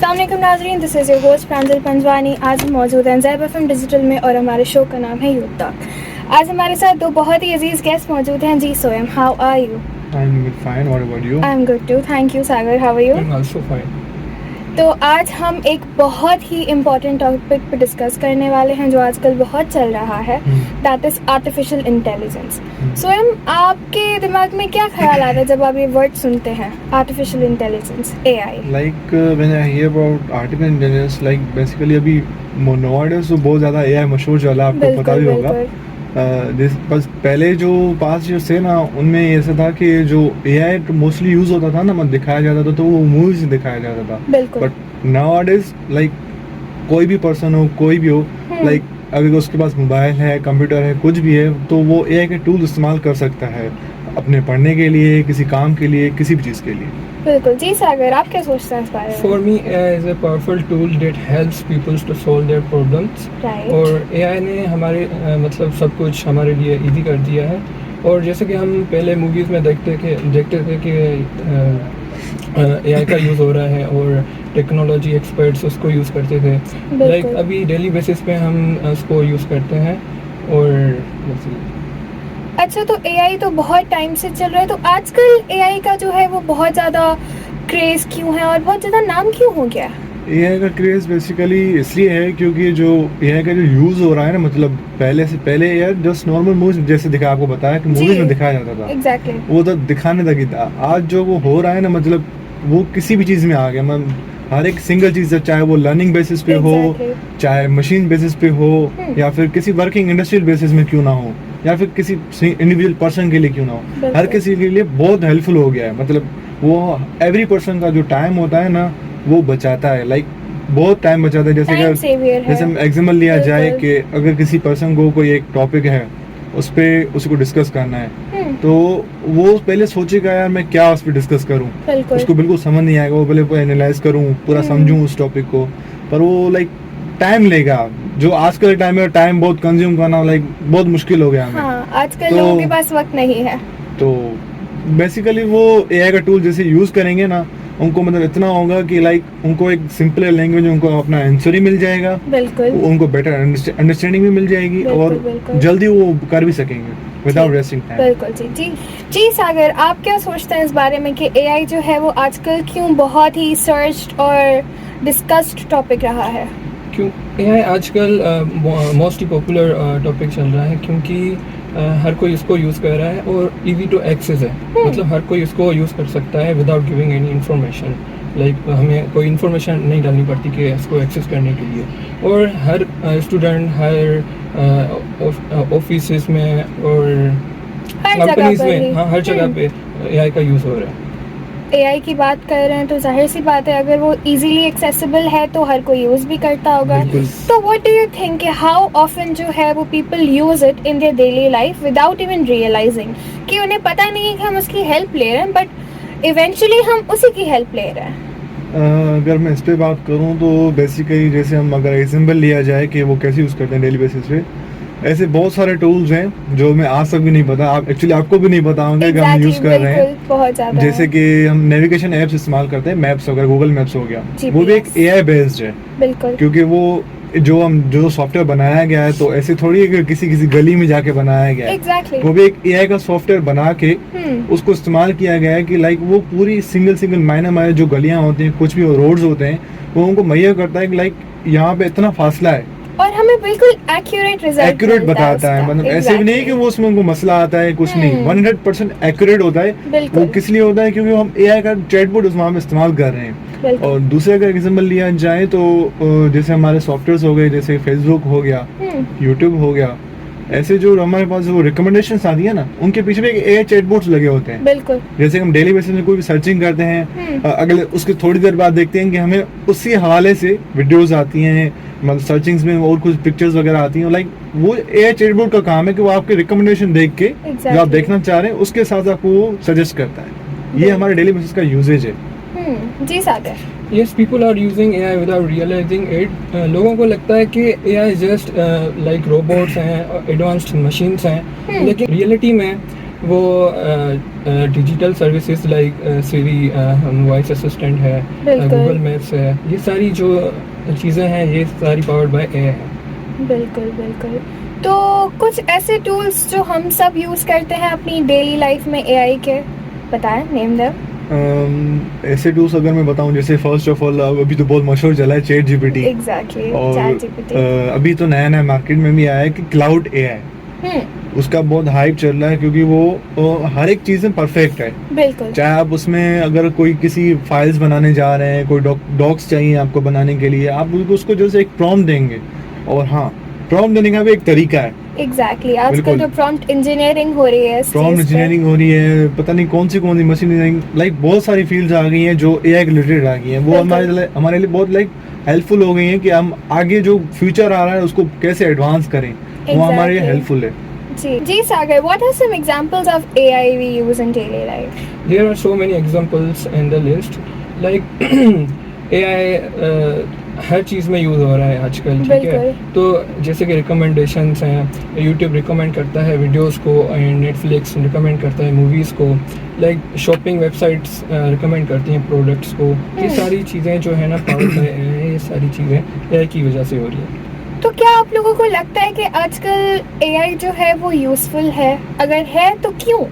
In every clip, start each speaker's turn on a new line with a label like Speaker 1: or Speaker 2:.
Speaker 1: अस्सलामुअलैकुम नाज़रीन, this is your host प्रांजल पंजवानी। आज हम मौजूद हैं ज़ैब एफएम डिजिटल में और हमारे शो का नाम है यूथ टॉक। आज हमारे साथ दो बहुत ही अजीज़ गेस्ट मौजूद हैं। Ji Soyam, how are you?
Speaker 2: I'm fine. What about you?
Speaker 1: I am good too, thank you. Sagar, how are you?
Speaker 2: I'm also fine.
Speaker 1: तो आज हम एक बहुत ही इम्पॉर्टेंट टॉपिक पर डिस्कस करने वाले हैं जो आजकल बहुत चल रहा है, that is artificial intelligence. Soyam, आपके दिमाग में क्या ख्याल आता है जब आप ये वर्ड सुनते हैं, artificial intelligence, AI?
Speaker 2: Like when I hear about artificial intelligence, like basically अभी nowadays तो बहुत ज़्यादा AI मशहूर चला, आपको पता भी होगा। बस पहले जो पास ईयर्स थे ना, उनमें ऐसा था कि जो AI मोस्टली यूज़ होता था ना, मतलब दिखाया जाता था, तो वो मूवीज में दिखाया जाता था। बट nowadays like कोई भी पर्सन हो, कोई भी हो, लाइक अगर उसके पास मोबाइल है, कंप्यूटर है, कुछ भी है, तो वो AI के टूल इस्तेमाल कर सकता है अपने पढ़ने के लिए, किसी काम के लिए, किसी भी चीज़ के लिए।
Speaker 1: बिल्कुल जी। सागर, आप क्या सोचते हैं इस बारे में?
Speaker 3: For me, AI is a powerful tool that helps people to solve their problems.
Speaker 1: Right.
Speaker 3: और AI ने हमारे मतलब सब कुछ हमारे लिए इजी कर दिया है। और जैसे कि हम पहले मूवीज़ में देखते थे कि AI का यूज़ हो रहा है और टेक्नोलॉजी एक्सपर्ट्स उसको यूज़ करते थे। लाइक अभी डेली बेसिस पे हम उसको यूज़ करते हैं। और
Speaker 1: अच्छा, तो AI तो बहुत टाइम से चल रहा है, तो आजकल AI का जो है वो बहुत ज़्यादा क्रेज़ क्यों है और बहुत ज़्यादा नाम क्यों हो गया?
Speaker 2: AI का क्रेज़ बेसिकली इसलिए है क्योंकि जो AI का जो यूज़ हो रहा है ना, मतलब पहले यार जस्ट नॉर्मल मूवीज जैसे दिखा, आपको बताया कि मूवीज में दिखाया जाता था।
Speaker 1: Exactly.
Speaker 2: वो तो दिखाने तक ही था। आज जो वो हो रहा है ना, मतलब वो किसी भी चीज़ में आ गया। मतलब हर एक सिंगल चीज़, चाहे वो लर्निंग बेसिस पे हो, चाहे मशीन बेसिस पे हो, या फिर किसी वर्किंग इंडस्ट्रियल बेसिस में क्यों ना हो, या फिर किसी इंडिविजुअल पर्सन के लिए क्यों ना हो, हर किसी के लिए बहुत हेल्पफुल हो गया है। मतलब वो एवरी पर्सन का जो टाइम होता है ना, वो बचाता है। लाइक बहुत टाइम बचाता है। जैसे हम एग्जाम्पल लिया जाए कि अगर किसी पर्सन को कोई एक टॉपिक है, उस पर उसको डिस्कस करना है, तो वो पहले सोचेगा यार मैं क्या उस पर डिस्कस करूं। उसको बिल्कुल समझ नहीं आएगा, वो पहले एनालाइज करूं, पूरा समझूं उस टॉपिक को, पर वो लाइक टाइम लेगा। जो आजकल के टाइम में टाइम बहुत कंज्यूम करना लाइक बहुत मुश्किल हो गया हमें।
Speaker 1: हाँ, आजकल लोगों के पास वक्त नहीं है।
Speaker 2: तो बेसिकली वो AI का टूल जैसे यूज करेंगे ना, उनको मतलब इतना होगा कि लाइक उनको एक सिंपल लैंग्वेज में उनको अपना आंसर ही मिल जाएगा।
Speaker 1: बिल्कुल।
Speaker 2: उनको बेटर अंडरस्टैंडिंग भी मिल जाएगी, और जल्दी वो कर भी सकेंगे विदाउट वेस्टिंग टाइम।
Speaker 1: बिल्कुल जी सागर, आप क्या सोचते हैं इस बारे में कि AI जो है वो आजकल क्यों बहुत ही सर्च्ड और डिस्कस्ड टॉपिक रहा है?
Speaker 3: क्यों AI आजकल मोस्ट पॉपुलर टॉपिक चल रहा है, क्योंकि हर कोई इसको यूज़ कर रहा है और इजी टू एक्सेस है। मतलब हर कोई इसको यूज़ कर सकता है without giving any information. Like हमें कोई इन्फॉर्मेशन नहीं डालनी पड़ती कि इसको एक्सेस करने के लिए। और हर स्टूडेंट, हर ऑफिस में और कंपनीज में, हाँ, हर जगह पे AI का यूज़ हो रहा है।
Speaker 1: AI की बात कर रहे हैं तो जाहिर सी बात है, अगर वो इजीली एक्सेसिबल है तो हर कोई यूज़ भी करता होगा। तो what do you think, how often जो है वो people use it in their daily life without even realizing कि उन्हें पता नहीं है कि हम उसकी हेल्प ले रहे हैं, बट इवेंचुअली हम उसी की हेल्प ले रहे हैं?
Speaker 2: अगर मैं इस पे बात करूं तो बेसिकली जैसे हम अगर एग्जाम्पल लिया जाए कि वो कैसे यूज़ करते हैं डेली बेसिस पे, ऐसे बहुत सारे टूल्स हैं जो मैं आज तक भी नहीं पता, आप एक्चुअली आपको भी नहीं पता होंगे कि हम यूज़ कर रहे हैं।
Speaker 1: बहुत ज़्यादा
Speaker 2: जैसे कि हम नेविगेशन एप्स इस्तेमाल करते हैं, मैप्स वगैरह, गूगल मैप्स हो गया, वो भी एक AI बेस्ड है।
Speaker 1: बिल्कुल।
Speaker 2: क्योंकि वो जो सॉफ्टवेयर बनाया गया है, तो ऐसे थोड़ी है कि किसी गली में जाके बनाया गया है।
Speaker 1: Exactly.
Speaker 2: वो भी एक AI का सॉफ्टवेयर बना के उसको इस्तेमाल किया गया है कि लाइक वो पूरी सिंगल माइनर जो गलियां होती हैं, कुछ भी रोड्स होते हैं, वो उनको मुहैया करता है कि लाइक यहाँ पे इतना फासला है,
Speaker 1: और हमें बिल्कुल एक्यूरेट
Speaker 2: बताता है। मतलब ऐसे भी नहीं कि वो उसमें उनको मसला आता है, कुछ नहीं, 100% एक्यूरेट होता है। वो किस लिए होता है? क्योंकि हम AI का चैटबॉट वहाँ पे इस्तेमाल कर रहे हैं। और दूसरे अगर एग्जाम्पल लिया जाए तो जैसे हमारे सॉफ्टवेयर हो गए, जैसे फेसबुक हो गया, यूट्यूब हो गया, ऐसे जो हमारे पास जो रिकमेंडेशंस आती है ना, उनके पीछे भी एक AI चैटबॉट्स लगे होते हैं।
Speaker 1: बिल्कुल।
Speaker 2: जैसे हम डेली बेसिस में कोई भी सर्चिंग करते हैं, अगले उसके थोड़ी देर बाद देखते हैं कि हमें उसी हवाले से वीडियोस आती हैं, मतलब सर्चिंग्स में और कुछ पिक्चर्स वगैरह आती हैं। लाइक वो AI चैटबॉट का काम है कि वो आपके रिकमेंडेशन देख के जो आप देखना चाह रहे हैं उसके साथ आपको सजेस्ट करता है। ये हमारे डेली बेसिस का यूजेज है।
Speaker 1: जी सागर।
Speaker 3: Yes, people are using AI without realizing it. लोगों को लगता है कि AI just like robots हैं, advanced machines हैं, लेकिन रियलिटी में वो डिजिटल सर्विसेज लाइक सिरी, वॉइस असिस्टेंट है,
Speaker 1: बिल्कुल।
Speaker 3: गूगल मैप्स है, ये सारी जो चीज़ें हैं ये सारी पावर्ड बाय एआई है।
Speaker 1: बिल्कुल बिल्कुल। तो कुछ ऐसे टूल्स जो हम सब यूज़ करते हैं अपनी डेली लाइफ में एआई के, बताएं, नेम देम।
Speaker 2: ऐसे टूल्स अगर मैं बताऊं, जैसे फर्स्ट ऑफ ऑल अभी तो बहुत मशहूर चला है चैट जीपीटी।
Speaker 1: एग्जैक्टली,
Speaker 2: और
Speaker 1: ChatGPT।
Speaker 2: अभी तो नया नया मार्केट में भी आया है कि क्लाउड एआई, उसका बहुत हाइप चल रहा है क्योंकि वो हर एक चीज़ में परफेक्ट है।
Speaker 1: बिल्कुल।
Speaker 2: चाहे आप उसमें अगर कोई किसी फाइल्स बनाने जा रहे हैं, कोई डॉक्स चाहिए आपको बनाने के लिए, आप उसको जैसे एक प्रॉम्प्ट देंगे, और हाँ, प्रॉम्प्ट देने का भी एक तरीका है।
Speaker 1: एग्जैक्टली, आजकल
Speaker 2: बिल्कुल।
Speaker 1: जो प्रॉम्प्ट इंजीनियरिंग हो रही है,
Speaker 2: प्रॉम्प्ट इंजीनियरिंग हो रही है, पता नहीं कौन सी मशीन लर्निंग, लाइक बहुत सारी फील्ड्स आ गई हैं जो एआई के रिलेटेड आ गई हैं। वो
Speaker 1: बिल्कुल।
Speaker 2: हमारे लिए बहुत लाइक हेल्पफुल हो गई हैं कि हम आगे जो फ्यूचर आ रहा है उसको कैसे एडवांस करें, वो हमारे लिए
Speaker 1: Exactly.
Speaker 2: हेल्पफुल है।
Speaker 1: जी सागर, what are some examples of AI we use in daily life?
Speaker 3: There are so many examples in the list, like AI हर चीज़ में यूज़ हो रहा है आजकल, ठीक है।
Speaker 1: बिल्कुल।
Speaker 3: तो जैसे कि रिकमेंडेशंस हैं, यूट्यूब रिकमेंड करता है वीडियोस को, एंड नेटफ्लिक्स रिकमेंड करता है मूवीज़ को, लाइक शॉपिंग वेबसाइट्स रिकमेंड करती हैं प्रोडक्ट्स को। ये सारी चीज़ें जो है ना पावर्ड बाय एआई, ये सारी चीज़ें एआई की वजह से हो रही हैं।
Speaker 1: तो क्या आप लोगों को लगता है कि आजकल AI जो है वो यूजफुल है? अगर है तो क्यों?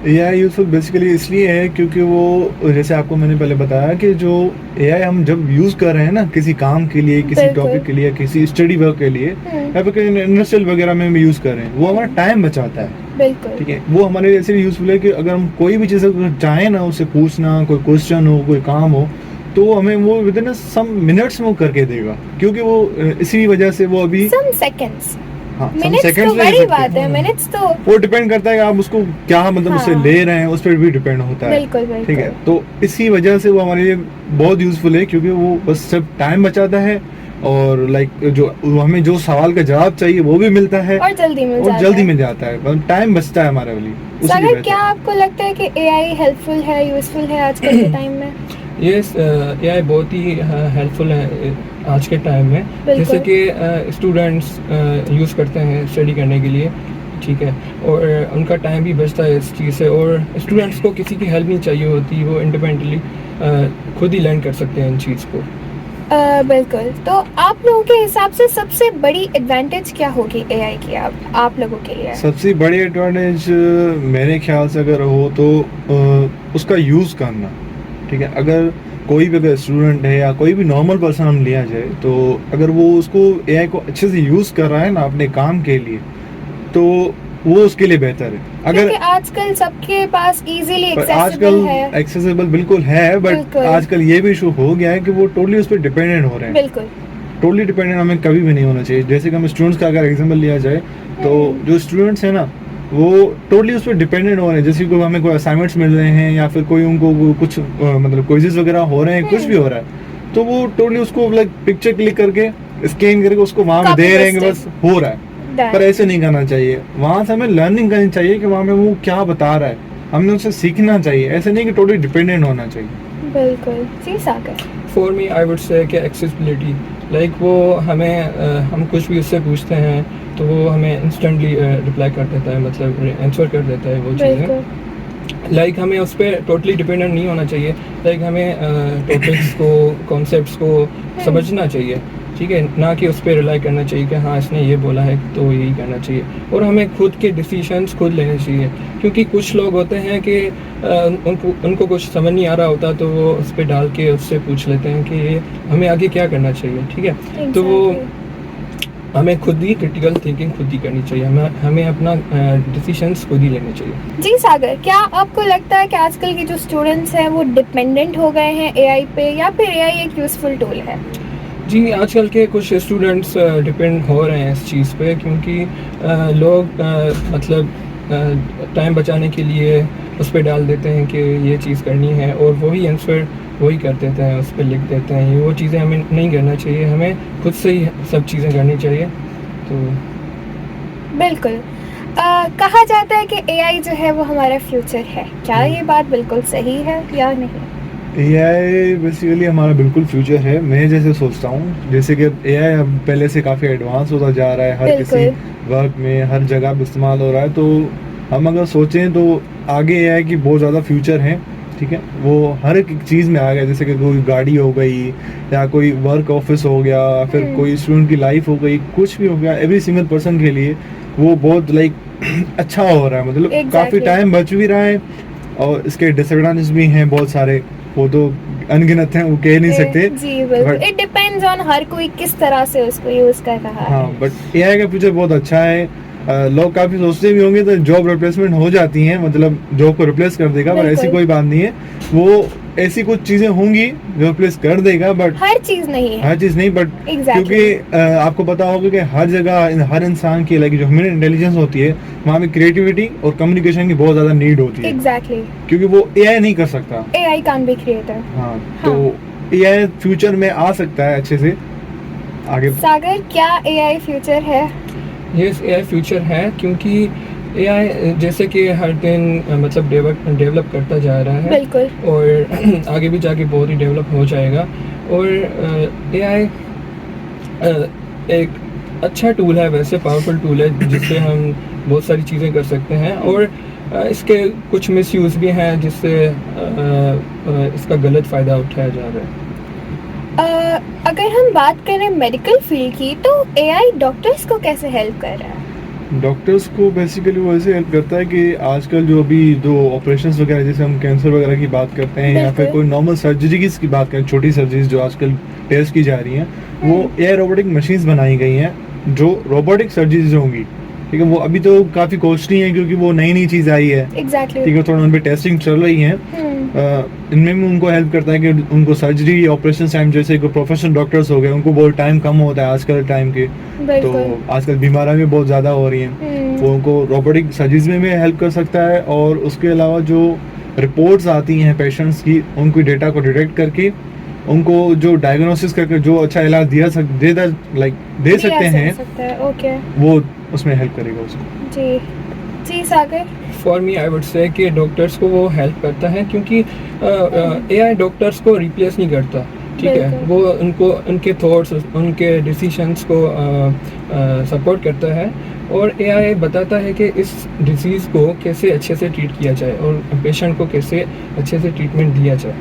Speaker 2: एआई यूजफुल बेसिकली इसलिए है क्योंकि वो, जैसे आपको मैंने पहले बताया कि जो एआई हम जब यूज़ कर रहे हैं ना किसी काम के लिए, किसी
Speaker 1: बिल्कुल।
Speaker 2: टॉपिक के लिए, किसी स्टडी वर्क के लिए, या फिर इंडस्ट्रियल वगैरह में हम यूज़ कर रहे हैं, वो हमारा टाइम बचाता है।
Speaker 1: बिल्कुल।
Speaker 2: ठीक है, वो हमारे लिए इसलिए यूज़फुल है कि अगर हम कोई भी चीज़ अगर चाहें ना, उससे पूछना, कोई क्वेश्चन हो, कोई काम हो, तो हमें वो विद इन सम मिनट्स में वो करके देगा, क्योंकि वो इसी वजह से वो अभी
Speaker 1: Some seconds.
Speaker 2: हाँ, some
Speaker 1: मिनट्स तो
Speaker 2: seconds ले
Speaker 1: बड़ी
Speaker 2: सकते
Speaker 1: बात है,
Speaker 2: हैं।
Speaker 1: मिनट्स तो
Speaker 2: वो डिपेंड करता है कि आप उसको क्या मतलब उससे
Speaker 1: हाँ।
Speaker 2: ले रहे हैं, उस पर भी डिपेंड होता है।
Speaker 1: बिल्कुल बिल्कुल।
Speaker 2: ठीक है, तो इसी वजह से वो हमारे लिए बहुत यूजफुल है, क्योंकि वो बस सब टाइम बचाता है, और लाइक जो हमें जो सवाल का जवाब चाहिए वो भी मिलता है,
Speaker 1: और जल्दी मिल
Speaker 2: और
Speaker 1: जाता
Speaker 2: जल्दी
Speaker 1: है।
Speaker 2: मिल जाता है, टाइम बचता है हमारे लिए। उसी की
Speaker 1: सागर,
Speaker 2: वजह से।
Speaker 1: क्या आपको लगता है कि AI हेल्पफुल है, यूजफुल है आजकल के टाइम में?
Speaker 3: ये एआई बहुत ही हेल्पफुल है आज के टाइम में।
Speaker 1: बिल्कुल।
Speaker 3: जैसे कि स्टूडेंट्स यूज़ करते हैं स्टडी करने के लिए, ठीक है, और उनका टाइम भी बचता है इस चीज़ से, और स्टूडेंट्स को किसी की हेल्प नहीं चाहिए होती, वो इंडिपेंडेंटली खुद ही लर्न कर सकते हैं इन चीज़ को।
Speaker 1: बिल्कुल। तो आप लोगों के हिसाब से सबसे बड़ी एडवांटेज क्या होगी AI की आप लोगों के लिए?
Speaker 2: सबसे बड़ी एडवांटेज मेरे ख्याल से अगर हो तो उसका यूज़ करना। ठीक है, अगर कोई भी अगर स्टूडेंट है या कोई भी नॉर्मल पर्सन हम लिया जाए, तो अगर वो उसको एआई को अच्छे से यूज़ कर रहा है ना अपने काम के लिए, तो वो उसके लिए बेहतर है। अगर
Speaker 1: क्योंकि आजकल सबके पास इजीली
Speaker 2: पर
Speaker 1: एक्सेसिबल
Speaker 2: आजकल
Speaker 1: है।
Speaker 2: एक्सेसिबल बिल्कुल है, बट
Speaker 1: बिल्कुल।
Speaker 2: आजकल ये भी इशू हो गया है कि वो टोटली उस पर डिपेंडेंट हो रहे हैं।
Speaker 1: बिल्कुल।
Speaker 2: टोटली डिपेंडेंट हमें कभी भी नहीं होना चाहिए। जैसे कि हम स्टूडेंट्स का अगर एग्जांपल लिया जाए, तो जो स्टूडेंट्स हैं ना, वो टोटली उस पर डिपेंडेंट हो रहे हैं। जैसे कि हमें कोई असाइनमेंट्स मिल रहे हैं, या फिर कोई उनको कुछ मतलब क्विज़ेस वगैरह हो रहे हैं, कुछ भी हो रहा है, तो वो टोटली उसको लाइक पिक्चर क्लिक करके, स्कैन करके उसको वहाँ पे
Speaker 1: Copy
Speaker 2: दे रहे हैं कि
Speaker 1: paste
Speaker 2: बस हो रहा है। पर ऐसे नहीं करना चाहिए। वहाँ से हमें लर्निंग करनी चाहिए कि वहाँ पे वो क्या बता रहा है, हमने उससे सीखना चाहिए। ऐसे नहीं कि टोटली डिपेंडेंट होना चाहिए।
Speaker 1: बिल्कुल। जी सागर।
Speaker 3: For me I would say कि एक्सेसिबिलिटी, लाइक वो हमें हम कुछ भी उससे पूछते हैं तो वो हमें इंस्टेंटली रिप्लाई कर देता है, मतलब आंसर कर देता है वो चीज़ें।
Speaker 1: बिल्कुल।
Speaker 3: लाइक हमें उस पर टोटली डिपेंडेंट नहीं होना चाहिए। लाइक हमें टॉपिक्स को, कॉन्सेप्ट्स को समझना चाहिए, ठीक है, ना कि उस पर रिलाई करना चाहिए कि हाँ इसने ये बोला है तो यही करना चाहिए। और हमें खुद के डिसीजंस खुद लेने चाहिए, क्योंकि कुछ लोग होते हैं कि उनको कुछ समझ नहीं आ रहा होता, तो वो उस पर डाल के उससे पूछ लेते हैं कि हमें आगे क्या करना चाहिए, ठीक है। तो वो हमें खुद ही क्रिटिकल थिंकिंग खुद ही करनी चाहिए, हमें अपना डिसीजंस खुद ही लेने चाहिए।
Speaker 1: जी सागर, क्या आपको लगता है कि आजकल के जो स्टूडेंट्स हैं वो डिपेंडेंट हो गए हैं AI पे, या फिर AI एक यूजफुल टूल है?
Speaker 3: जी, आजकल के कुछ स्टूडेंट्स डिपेंड हो रहे हैं इस चीज़ पे, क्योंकि लोग मतलब टाइम बचाने के लिए उस पर डाल देते हैं कि ये चीज़ करनी है, और वही आंसर वही कर देते हैं, उस पर लिख देते हैं। वो चीज़ें हमें नहीं करना चाहिए, हमें खुद से ही सब चीज़ें करनी चाहिए। तो
Speaker 1: बिल्कुल। कहा जाता है कि AI जो है वो हमारा फ्यूचर है, क्या ये बात बिल्कुल सही है या नहीं?
Speaker 2: एआई बेसिकली हमारा बिल्कुल फ्यूचर है। मैं जैसे सोचता हूँ, जैसे कि एआई अब पहले से काफ़ी एडवांस होता जा रहा है, हर किसी वर्क में, हर जगह पे इस्तेमाल हो रहा है, तो हम अगर सोचें तो आगे एआई की बहुत ज़्यादा फ्यूचर है, ठीक है। वो हर एक चीज़ में आ गया, जैसे कि कोई गाड़ी हो गई या कोई वर्क ऑफिस हो गया, फिर कोई स्टूडेंट की लाइफ हो गई, कुछ भी हो गया, एवरी सिंगल पर्सन के लिए वो बहुत लाइक अच्छा हो रहा है, मतलब काफ़ी
Speaker 1: Exactly.
Speaker 2: टाइम बच भी रहा है। और इसके डिसएडवांटेज भी हैं बहुत सारे, वो तो अनगिनत हैं, वो कह नहीं सकते।
Speaker 1: जी बिल्कुल,
Speaker 2: But-
Speaker 1: it depends on her कोई किस तरह से उसको यूज कर रहा
Speaker 2: हाँ,
Speaker 1: है।
Speaker 2: बट एआई का फ्यूचर बहुत अच्छा है। लोग काफ़ी सोचते भी होंगे तो जॉब रिप्लेसमेंट हो जाती हैं, मतलब जॉब को रिप्लेस कर देगा, पर ऐसी
Speaker 1: बिल्कुल।
Speaker 2: कोई बात नहीं है। वो ऐसी कुछ चीज़ें होंगी जो रिप्लेस कर देगा, बट
Speaker 1: हर चीज नहीं है।
Speaker 2: हर चीज़ नहीं। But
Speaker 1: Exactly.
Speaker 2: क्योंकि आपको पता होगा कि हर जगह हर इंसान की लाइक जो ह्यूमन इंटेलिजेंस होती है, वहाँ पे क्रिएटिविटी और कम्युनिकेशन की बहुत ज़्यादा नीड होती है,
Speaker 1: एग्जैक्टली,
Speaker 2: क्योंकि वो एआई नहीं कर सकता।
Speaker 1: AI can be creator.
Speaker 2: हाँ, तो एआई फ्यूचर में आ सकता है अच्छे से आगे।
Speaker 1: सागर, क्या एआई फ्यूचर है?
Speaker 3: यस, एआई फ्यूचर है, क्योंकि एआई जैसे कि हर दिन मतलब डेवलप करता जा रहा है,
Speaker 1: बिल्कुल।
Speaker 3: और आगे भी जाके बहुत ही डेवलप हो जाएगा। और एआई एक अच्छा टूल है, वैसे पावरफुल टूल है, जिससे हम बहुत सारी चीज़ें कर सकते हैं। और इसके कुछ मिसयूज़ भी हैं, जिससे इसका गलत फ़ायदा उठाया जा रहा है।
Speaker 1: अगर हम बात करें मेडिकल फील्ड की, तो एआई डॉक्टर्स को कैसे हेल्प कर रहा है?
Speaker 2: डॉक्टर्स को बेसिकली वो ऐसे हेल्प करता है कि आजकल जो अभी जो ऑपरेशंस वगैरह, जैसे हम कैंसर वगैरह की बात करते हैं या फिर
Speaker 1: बिल्कुल।
Speaker 2: कोई नॉर्मल सर्जरीज की बात करें, छोटी सर्जरीज जो आजकल टेस्ट की जा रही हैं, वो एआई रोबोटिक मशीन्स बनाई गई हैं जो रोबोटिक सर्जरीज होंगी, ठीक है। वो अभी तो काफ़ी कॉस्टली हैं, क्योंकि वो नई नई चीज़ आई है,
Speaker 1: एग्जैक्टली।
Speaker 2: ठीक है। थोड़ा उन पर टेस्टिंग चल रही है। इनमें भी उनको हेल्प करता है कि उनको सर्जरी ऑपरेशन टाइम, जैसे कोई प्रोफेशनल डॉक्टर्स हो गए, उनको बहुत टाइम कम होता है आजकल टाइम के, तो
Speaker 1: बिल्कुल।
Speaker 2: आजकल बीमारियां भी बहुत ज़्यादा हो रही हैं, वो उनको रोबोटिक सर्जरीज में भी हेल्प कर सकता है। और उसके अलावा जो रिपोर्ट्स आती हैं पेशेंट्स की, उनकी डेटा को डिटेक्ट करके उनको जो डायग्नोसिस करके जो अच्छा इलाज दे सकते हैं,
Speaker 1: ओके।
Speaker 2: वो उसमें हेल्प करेगा उसको।
Speaker 1: जी जी सागर।
Speaker 3: For me I would say कि डॉक्टर्स को वो हेल्प करता है, क्योंकि एआई डॉक्टर्स को रिप्लेस नहीं करता, ठीक है।
Speaker 1: बिल्कुल।
Speaker 3: वो उनको उनके थॉट्स, उनके डिसीजंस को सपोर्ट करता है, और एआई बताता है कि इस डिजीज़ को कैसे अच्छे से ट्रीट किया जाए और पेशेंट को कैसे अच्छे से ट्रीटमेंट दिया जाए।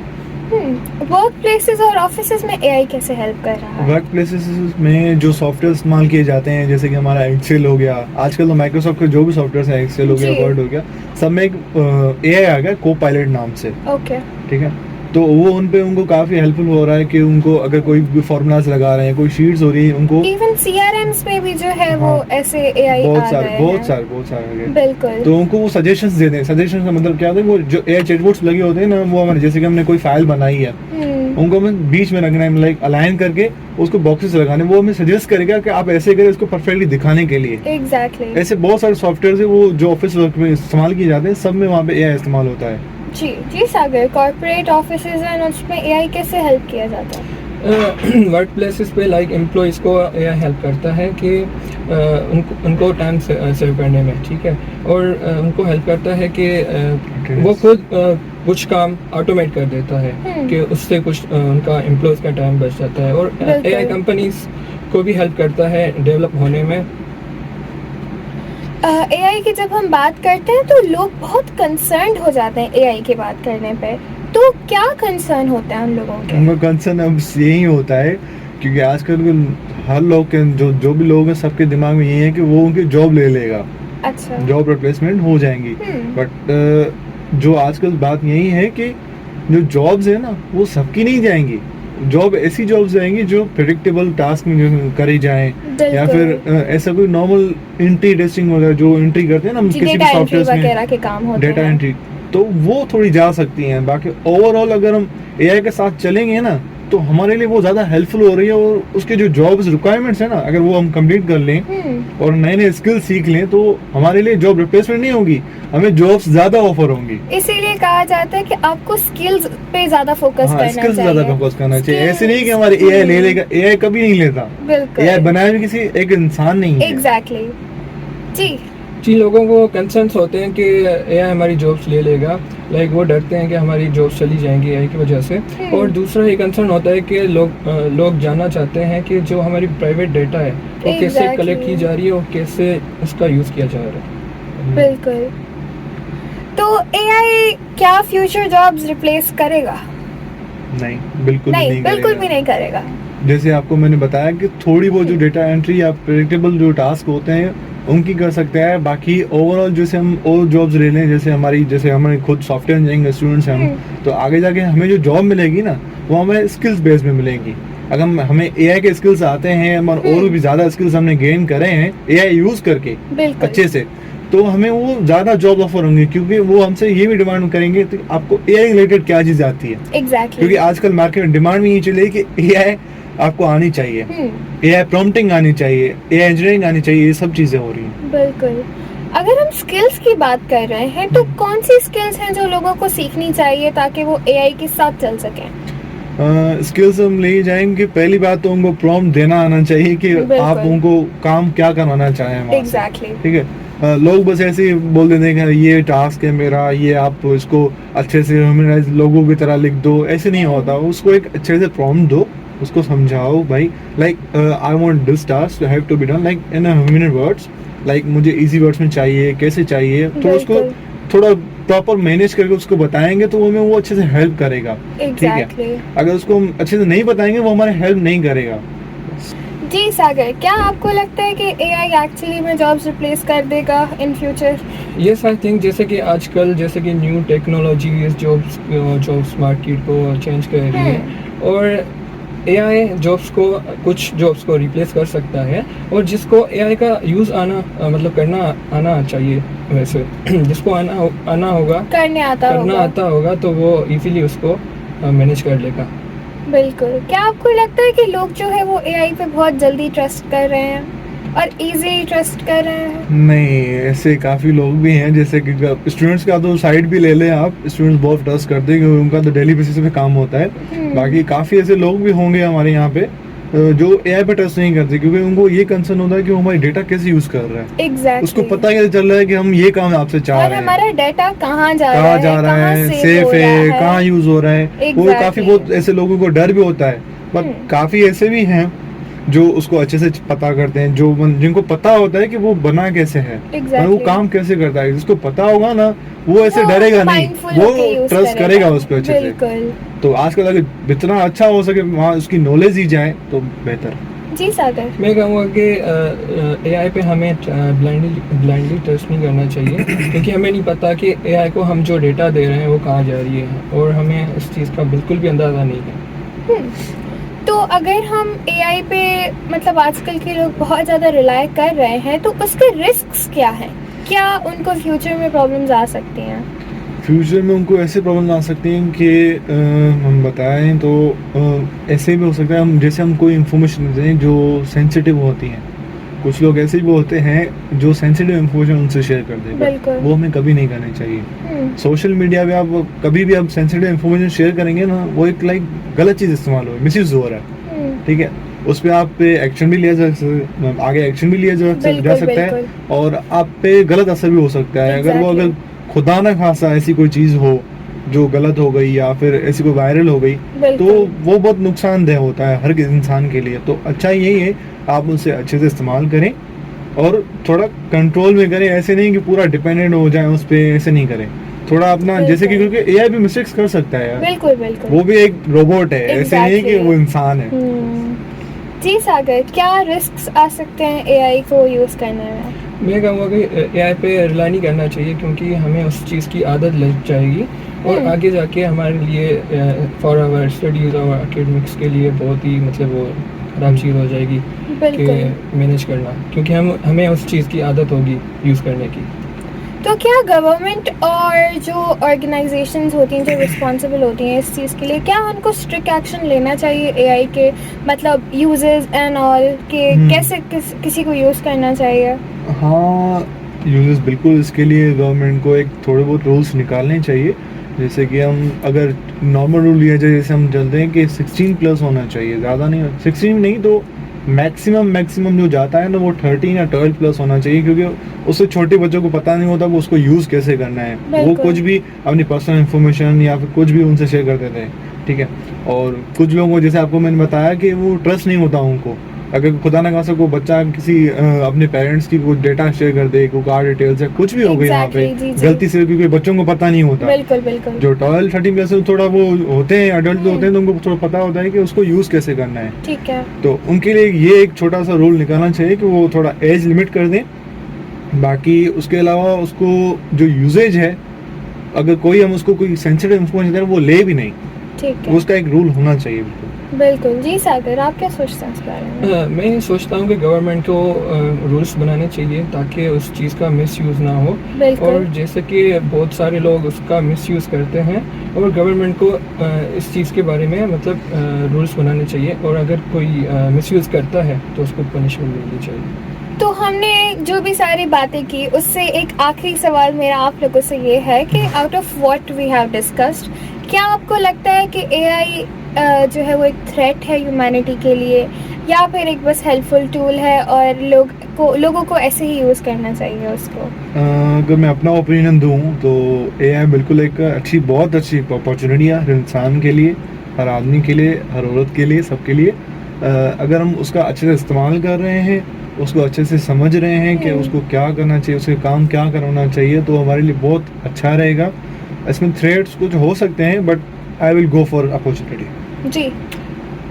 Speaker 1: वर्क प्लेसेस और ऑफिसेज में एआई कैसे हेल्प कर रहा है?
Speaker 2: वर्क प्लेसेस में जो सॉफ्टवेयर इस्तेमाल किए जाते हैं, जैसे कि हमारा एक्सेल हो गया, आजकल तो माइक्रोसॉफ्ट के जो भी सॉफ्टवेयर है, एक्सेल हो गया,
Speaker 1: जी।
Speaker 2: वर्ड हो गया, सब में एक एआई आ गया को पायलट नाम से,
Speaker 1: ओके।
Speaker 2: ठीक है। तो वो उन पे उनको काफ़ी हेल्पफुल हो रहा है कि उनको अगर कोई भी फॉर्मूलाज लगा रहे हैं, कोई शीट्स हो रही है, उनको
Speaker 1: इवन सीआरएम्स में भी जो है वो
Speaker 2: हाँ,
Speaker 1: ऐसे एआई आ गए हैं।
Speaker 2: बहुत सारे आ गए।
Speaker 1: बिल्कुल।
Speaker 2: तो उनको वो सजेशंस देते हैं। सजेशन का मतलब क्या होता है, वो जो एआई चैटबॉट्स लगे होते हैं ना, वो हमारे जैसे कि हमने कोई फाइल बनाई है, उनको हमें बीच में रखना है, लाइक अलाइन करके उसको बॉक्सेस लगाने, वो हमें सजेस्ट करेगा कि आप ऐसे करें इसको परफेक्टली दिखाने के लिए।
Speaker 1: एग्जैक्टली।
Speaker 2: ऐसे बहुत सारे सॉफ्टवेयर है वो जो ऑफिस वर्क में इस्तेमाल किए जाते हैं, सब में वहाँ पे एआई इस्तेमाल होता है।
Speaker 1: जी जी सागर, कॉर्पोरेट ऑफिसेज हैं, उसमें एआई कैसे हेल्प किया जाता है?
Speaker 3: वर्क प्लेसेस पे लाइक एम्प्लॉयज़ को यह हेल्प करता है कि उनको टाइम सेव करने में, ठीक है। और उनको हेल्प करता है कि वो खुद कुछ काम ऑटोमेट कर देता है, कि उससे कुछ उनका एम्प्लॉयज़ का टाइम बच जाता है। और एआई कंपनीज को भी हेल्प करता है डेवलप होने में।
Speaker 1: एआई की जब हम बात करते हैं तो लोग बहुत कंसर्न्ड हो जाते हैं एआई की बात करने पे, तो क्या कंसर्न होता है उन लोगों के?
Speaker 2: उनका कंसर्न अब यही होता है, क्योंकि आजकल हर लोग के जो भी लोग हैं, सबके दिमाग में यही है कि वो उनकी जॉब ले लेगा,
Speaker 1: अच्छा।
Speaker 2: जॉब रिप्लेसमेंट हो जाएंगी। बट जो आजकल बात यही है कि जो जॉब्स है ना, वो सबकी नहीं जाएंगी। जॉब ऐसी जॉब्स जाएंगी जो प्रेडिक्टेबल टास्क में जो करी जाए, या फिर ऐसा कोई नॉर्मल एंट्री टेस्टिंग वगैरह जो एंट्री करते हैं ना किसी भी सॉफ्टवेयर में,
Speaker 1: वगैरह के काम होते
Speaker 2: डेटा
Speaker 1: हैं,
Speaker 2: एंट्री, तो वो थोड़ी जा सकती हैं। बाकी ओवरऑल अगर हम एआई के साथ चलेंगे ना, तो हमारे लिए वो ज़्यादा हेल्पफुल हो रही है। और उसके जो जॉब्स रिक्वायरमेंट्स है ना, अगर वो हम कंप्लीट कर लें और नए नए स्किल सीख लें, तो हमारे लिए जॉब रिप्लेसमेंट नहीं होगी, हमें जॉब्स ज़्यादा ऑफर होंगी।
Speaker 1: इसीलिए कहा जाता है कि आपको स्किल्स पे ज़्यादा फोकस करना चाहिए।
Speaker 2: स्किल्स ज़्यादा फोकस करना चाहिए। ऐसे नहीं कि हमारे एआई ले लेगा, एआई कभी नहीं लेता।
Speaker 1: बिल्कुल।
Speaker 2: एआई बनाया भी किसी एक इंसान नहीं है।
Speaker 1: एग्जैक्टली। जी
Speaker 3: जी, लोगों को कंसर्न्स होते हैं कि एआई हमारी जॉब्स ले लेगा, लाइक वो डरते हैं कि हमारी जॉब्स चली जाएंगी एआई की वजह से। और दूसरा ये कंसर्न होता है कि लोग जानना चाहते हैं कि जो हमारी प्राइवेट डेटा है वो कैसे कलेक्ट की जा रही है और कैसे उसका यूज़ किया जा रहा है।
Speaker 1: बिल्कुल। एआई क्या फ्यूचर जॉब्स रिप्लेस करेगा?
Speaker 2: नहीं, बिल्कुल
Speaker 1: नहीं,
Speaker 2: नहीं
Speaker 1: बिल्कुल
Speaker 2: करेगा।
Speaker 1: भी नहीं करेगा।
Speaker 2: जैसे आपको मैंने बताया कि थोड़ी बहुत जो डेटा एंट्री या प्रेडिक्टेबल जो टास्क होते हैं उनकी कर सकते हैं, बाकी ओवरऑल जैसे हम और जॉब्स ले लें, जैसे हमारे खुद सॉफ्टवेयर इंजीनियरिंग स्टूडेंट्स हैं हम, तो आगे जाके हमें जो जॉब मिलेगी ना वो हमें स्किल्स बेस में मिलेंगी। अगर हमें एआई के स्किल्स आते हैं और भी ज़्यादा स्किल्स हमने गेन करे हैं एआई यूज़ करके
Speaker 1: बिल्कुल।
Speaker 2: अच्छे से, तो हमें वो ज़्यादा जॉब ऑफर होंगी, क्योंकि वो हमसे ये भी डिमांड करेंगे कि आपको एआई रिलेटेड क्या चीज़ आती है।
Speaker 1: एग्जैक्टली।
Speaker 2: क्योंकि आजकल मार्केट में डिमांड भी ये चली कि एआई आपको आनी चाहिए, एआई प्रॉम्प्टिंग आनी चाहिए, एआई इंजीनियरिंग आनी चाहिए, ये सब चीज़ें हो रही हैं।
Speaker 1: बिल्कुल। अगर हम स्किल्स की बात कर रहे हैं तो कौन सी स्किल्स हैं जो लोगों को सीखनी चाहिए ताकि वो एआई के साथ चल सकें?
Speaker 2: स्किल्स हम ले जाएंगे, पहली बात तो उनको प्रॉम्प्ट देना आना चाहिए कि आप उनको काम क्या करवाना चाहें।
Speaker 1: एग्जैक्टली।
Speaker 2: ठीक है, लोग बस ऐसे ही बोल देते हैं कि ये टास्क है मेरा, ये आप इसको अच्छे से ह्यूमनाइज लोगों की तरह लिख दो, ऐसे नहीं होता। उसको एक अच्छे से प्रॉम्प्ट दो, उसको समझाओ भाई, like I want this task have to be done like in a human words, like मुझे इजी वर्ड्स में चाहिए, कैसे चाहिए, तो उसको थोड़ा प्रॉपर मैनेज करके उसको बताएंगे तो हमें वो अच्छे से हेल्प करेगा। ठीक है, अगर उसको हम अच्छे से नहीं बताएंगे वो हमारे हेल्प नहीं करेगा।
Speaker 1: जी सागर, क्या आपको लगता है कि एआई एक्चुअली में जॉब्स रिप्लेस कर देगा in future?
Speaker 3: Yes, I think जैसे कि आजकल जैसे कि न्यू टेक्नोलॉजी जॉब्स मार्केट को चेंज कर रही है, और एआई कुछ जॉब्स को रिप्लेस कर सकता है, और जिसको एआई का यूज़ मतलब करना आना चाहिए, वैसे जिसको करना आता होगा तो वो इजीली उसको मैनेज कर लेगा।
Speaker 1: बिल्कुल। क्या आपको लगता है कि लोग जो है वो एआई पे बहुत जल्दी ट्रस्ट कर रहे हैं और इजीली ट्रस्ट कर रहे हैं?
Speaker 2: नहीं, ऐसे काफ़ी लोग भी हैं, जैसे कि स्टूडेंट्स का तो साइड भी ले लें आप, स्टूडेंट्स बहुत ट्रस्ट करते हैं क्योंकि उनका तो डेली बेसिस पे काम होता है। बाकी काफ़ी ऐसे लोग भी होंगे हमारे यहाँ पे जो एआई पे ट्रस्ट नहीं करते, क्योंकि उनको ये कंसर्न होता है कि वो हमारी डेटा कैसे यूज़ कर रहा है।
Speaker 1: एग्जैक्टली।
Speaker 2: उसको पता कैसे चल रहा है कि हम ये काम आपसे चाह रहे हैं,
Speaker 1: हमारा डेटा कहाँ जा रहा है,
Speaker 2: सेफ है, कहाँ यूज़ हो रहा है। वो काफ़ी बहुत ऐसे लोगों को डर भी होता है, पर काफ़ी ऐसे भी हैं जो उसको अच्छे से पता करते हैं, जिनको पता होता है कि वो बना कैसे है, वो काम कैसे करता है। जिसको पता होगा ना वो ऐसे डरेगा नहीं, वो ट्रस्ट करेगा उस पर अच्छे से। तो आजकल अगर जितना अच्छा हो सके वहाँ उसकी नॉलेज ही जाए तो बेहतर।
Speaker 1: जी सागर,
Speaker 3: मैं कहूँगा कि एआई पे हमें ब्लाइंडली ट्रस्ट नहीं करना चाहिए, क्योंकि हमें नहीं पता कि एआई को हम जो डेटा दे रहे हैं वो कहाँ जा रही है, और हमें इस चीज़ का बिल्कुल भी अंदाज़ा नहीं है।
Speaker 1: तो अगर हम एआई पे मतलब आजकल के लोग बहुत ज़्यादा रिलाय कर रहे हैं तो उसके रिस्क्स क्या हैं? क्या उनको फ्यूचर में प्रॉब्लम्स आ सकती हैं?
Speaker 2: फ्यूचर में उनको ऐसे प्रॉब्लम आ सकती हैं कि हम बताएं तो ऐसे भी हो सकता है, हम कोई इन्फॉर्मेशन दें जो सेंसिटिव होती हैं। कुछ लोग ऐसे भी होते हैं जो सेंसिटिव इन्फॉर्मेशन उनसे शेयर कर देंगे, वो हमें कभी नहीं करनी चाहिए। सोशल मीडिया पे आप कभी भी आप सेंसिटिव इन्फॉर्मेशन शेयर करेंगे ना, वो एक गलत चीज़ इस्तेमाल हो, मिसयूज हो रहा है। ठीक है, उस पर आप पे एक्शन भी लिया आगे एक्शन भी लिया जा सकता है, और आप पे गलत असर भी हो सकता है। अगर खुदा ना खासा ऐसी कोई चीज़ हो जो गलत हो गई या फिर ऐसी कोई वायरल हो गई, तो वो बहुत नुकसानदेह होता है हर इंसान के लिए। तो अच्छा यही है आप उसे अच्छे से इस्तेमाल करें और थोड़ा कंट्रोल में करें, ऐसे नहीं कि पूरा डिपेंडेंट हो जाए उस पर, ऐसे नहीं करें। थोड़ा अपना जैसे कि क्योंकि एआई भी मिस्टेक्स कर सकता है यार,
Speaker 1: बिल्कुल
Speaker 2: वो भी एक रोबोट है, ऐसे नहीं कि वो इंसान है।
Speaker 1: जी सागर, क्या रिस्क्स आ सकते हैं एआई को यूज़ करने में?
Speaker 3: मैं कहूँगा कि एआई पे रिलाई नहीं करना चाहिए, क्योंकि हमें उस चीज़ की आदत लग जाएगी, और आगे जाके हमारे लिए फॉर आवर स्टडीज़ और एकेडमिक्स के लिए बहुत ही मतलब वो खराब चीज़ हो जाएगी कि मैनेज करना, क्योंकि हमें उस चीज़ की आदत होगी यूज़ करने की।
Speaker 1: तो क्या गवर्नमेंट और जो ऑर्गेनाइजेशंस होती हैं जो रिस्पॉन्सिबल होती हैं इस चीज़ के लिए, क्या उनको स्ट्रिक्ट एक्शन लेना चाहिए एआई के मतलब यूजेस एंड ऑल के, कैसे किसी को यूज़ करना चाहिए?
Speaker 2: हाँ, यूजेस बिल्कुल, इसके लिए गवर्नमेंट को एक थोड़े बहुत रूल्स निकालने चाहिए। जैसे कि हम अगर नॉर्मल रूल लिया जाए, जैसे हम चलते हैं कि 16+ होना चाहिए, ज़्यादा नहीं, 16 नहीं तो मैक्सिमम जो जाता है ना वो 13 या 12+ होना चाहिए, क्योंकि उससे छोटे बच्चों को पता नहीं होता वो उसको यूज़ कैसे करना है। वो कुछ भी अपनी पर्सनल इन्फॉर्मेशन या फिर कुछ भी उनसे शेयर कर देते हैं। ठीक है, और कुछ लोगों को जैसे आपको मैंने बताया कि वो ट्रस्ट नहीं होता उनको, अगर खुदा ना खासा कोई बच्चा किसी अपने पेरेंट्स की कोई डेटा शेयर कर दे, कोई कार डिटेल्स है, कुछ भी हो गई यहाँ पे
Speaker 1: Exactly, जी, जी।
Speaker 2: गलती से, क्योंकि बच्चों को पता नहीं होता।
Speaker 1: बिल्कुल बिल्कुल।
Speaker 2: जो 12-13 प्लस थोड़ा वो होते हैं, अडल्ट जो होते हैं, तो उनको थोड़ा पता होता है कि उसको यूज कैसे करना है।
Speaker 1: ठीक है।
Speaker 2: तो उनके लिए ये एक छोटा सा रूल निकालना चाहिए कि वो थोड़ा एज लिमिट कर दें। बाकी उसके अलावा उसको जो यूजेज है, अगर कोई हम उसको कोई सेंसिटिव इन्फॉर्मेशन दे रहे हैं, वो ले भी नहीं,
Speaker 1: ठीक
Speaker 2: वो
Speaker 1: है।
Speaker 2: उसका एक रूल होना चाहिए बिल्कुल।
Speaker 1: बिल्कुल जी। सागर, आप क्या सोचते हैं इस बारे में?
Speaker 3: मैं सोचता हूँ कि गवर्नमेंट को रूल्स बनाने चाहिए ताकि उस चीज़ का मिसयूज़ ना हो।
Speaker 1: बिल्कुल।
Speaker 3: और जैसे कि बहुत सारे लोग उसका मिसयूज़ करते हैं, और गवर्नमेंट को इस चीज़ के बारे में मतलब रूल्स बनाने चाहिए, और अगर कोई मिसयूज़ करता है तो उसको पनिशमेंट मिलनी चाहिए।
Speaker 1: तो हमने जो भी सारी बातें की, उससे एक आखिरी सवाल मेरा आप लोगों से ये है कि out of what we have discussed, क्या आपको लगता है कि एआई जो है वो एक थ्रेट है ह्यूमैनिटी के लिए, या फिर एक बस हेल्पफुल टूल है और लोगों को ऐसे ही यूज़ करना चाहिए उसको?
Speaker 2: अगर मैं अपना ओपिनियन दूं तो एआई बिल्कुल एक बहुत अच्छी अपॉर्चुनिटी है हर इंसान के लिए, हर आदमी के लिए, हर औरत के लिए, सबके लिए। अगर हम उसका अच्छे से इस्तेमाल कर रहे हैं, उसको अच्छे से समझ रहे हैं कि उसको क्या करना चाहिए, उसके काम क्या करवाना चाहिए, तो हमारे लिए बहुत अच्छा रहेगा। इसमें थ्रेट्स कुछ हो सकते हैं, but I will go for opportunity.
Speaker 1: जी।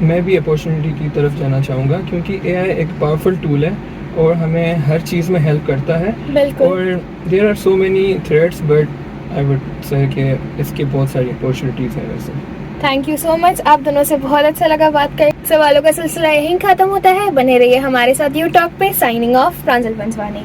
Speaker 3: मैं भी अपॉर्चुनिटी की तरफ जाना चाहूँगा, क्योंकि एआई एक पावरफुल टूल है और हमें हर चीज़ में हेल्प करता है।
Speaker 1: बिल्कुल।
Speaker 3: और there are so many threats, but I would say कि इसकी बहुत सारी अपॉर्चुनिटीज़ हैं वैसे।
Speaker 1: थैंक यू सो मच, आप दोनों से बहुत अच्छा लगा बात कर। सवालों का सिलसिला यहीं खत्म होता है। बने रहिए हमारे साथ यू टॉक पे। साइनिंग ऑफ, प्रांजल पंचवानी।